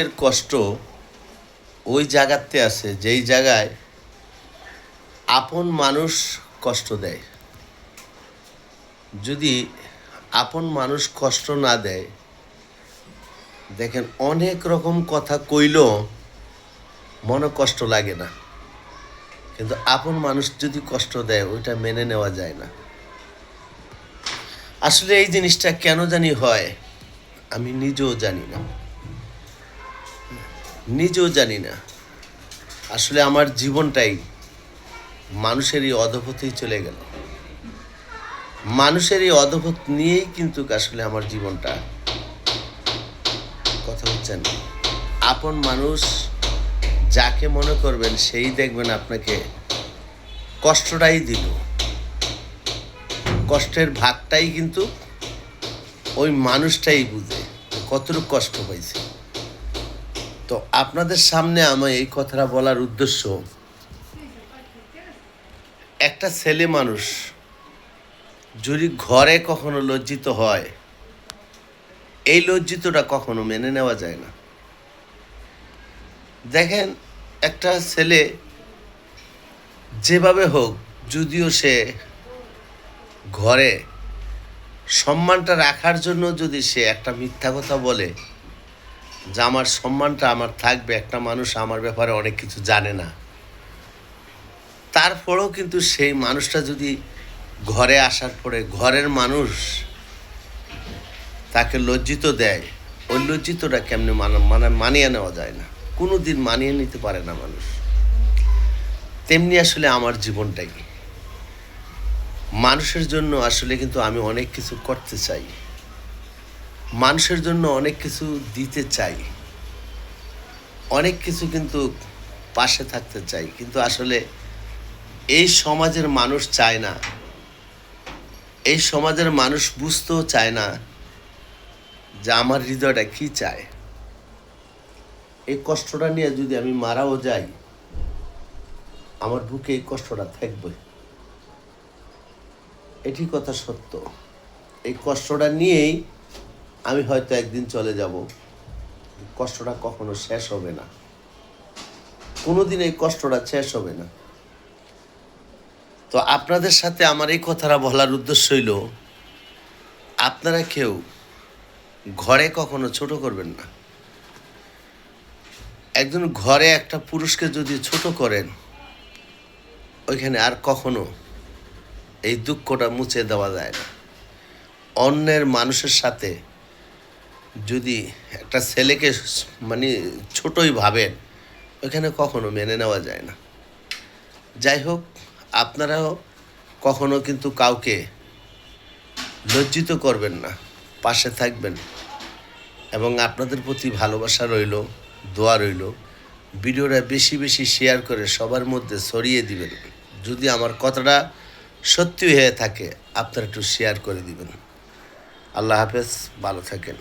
এর কষ্ট ওই জায়গাতে আছে যেই জায়গায় আপন মানুষ কষ্ট দেয়। যদি আপন মানুষ কষ্ট না দেয়, দেখেন অনেক রকম কথা কইলেও মনে কষ্ট লাগে না, কিন্তু আপন মানুষ যদি কষ্ট দেয় ওইটা মেনে নেওয়া যায় না। আসলে এই জিনিসটা কেন জানি হয় আমি নিজেও জানি না। আসলে আমার জীবনটাই মানুষের এই অধপথেই চলে গেল। মানুষের এই অধপথ নিয়েই কিন্তু আসলে আমার জীবনটা। কথা হচ্ছেন, আপন মানুষ যাকে মনে করবেন সেই দেখবেন আপনাকে কষ্টটাই দিল। কষ্টের ভাগটাই কিন্তু ওই মানুষটাই বুঝে কতটুকু কষ্ট পাইছে। তো আপনাদের সামনে আমি এই কথাটা বলার উদ্দেশ্য, একটা ছেলে মানুষ যদি ঘরে কখনো লজ্জিত হয়, এই লজ্জিতটা কখনো মেনে নেওয়া যায় না। দেখেন, একটা ছেলে যেভাবে হোক, যদিও সে ঘরে সম্মানটা রাখার জন্য যদি সে একটা মিথ্যা কথা বলে যে আমার সম্মানটা আমার থাকবে, একটা মানুষ আমার ব্যাপারে অনেক কিছু জানে না, তারপরেও কিন্তু সেই মানুষটা যদি ঘরে আসার পরে ঘরের মানুষ তাকে লজ্জিত দেয়, ওই লজ্জিতটা কেমনে মানিয়ে নেওয়া যায় না, কোনো দিন মানিয়ে নিতে পারে না মানুষ। তেমনি আসলে আমার জীবনটাই মানুষের জন্য আসলে কিন্তু আমি অনেক কিছু করতে চাই, মানুষের জন্য অনেক কিছু দিতে চাই, অনেক কিছু কিন্তু পাশে থাকতে চাই, কিন্তু আসলে এই সমাজের মানুষ চায় না, এই সমাজের মানুষ বুঝতেও চায় না যে আমার হৃদয়টা কি চায়। এই কষ্টটা নিয়ে যদি আমি মারাও যাই, আমার বুকে এই কষ্টটা থাকবে, এটি কথা সত্য। এই কষ্টটা নিয়েই আমি হয়তো একদিন চলে যাব, কষ্টটা কখনো শেষ হবে না, কোনোদিন এই কষ্টটা শেষ হবে না। তো আপনাদের সাথে আমার এই কথাটা বলার উদ্দেশ্য হইল, আপনারা কেউ ঘরে কখনো ছোট করবেন না। একজন ঘরে একটা পুরুষকে যদি ছোট করেন, ওইখানে আর কখনো এই দুঃখটা মুছে দেওয়া যায় না। অন্যের মানুষের সাথে যদি একটা ছেলেকে মানে ছোটই ভাবেন, ওইখানে কখনো মেনে নেওয়া যায় না। যাই হোক, আপনারাও কখনো কিন্তু কাউকে লজ্জিত করবেন না, পাশে থাকবেন, এবং আপনাদের প্রতি ভালোবাসা রইল, দোয়া রইল। ভিডিওটা বেশি বেশি শেয়ার করে সবার মধ্যে ছড়িয়ে দিবেন। যদি আমার কথাটা সত্যি হয়ে থাকে, আপনারা একটু শেয়ার করে দিবেন। আল্লাহ হাফেজ, ভালো থাকেন।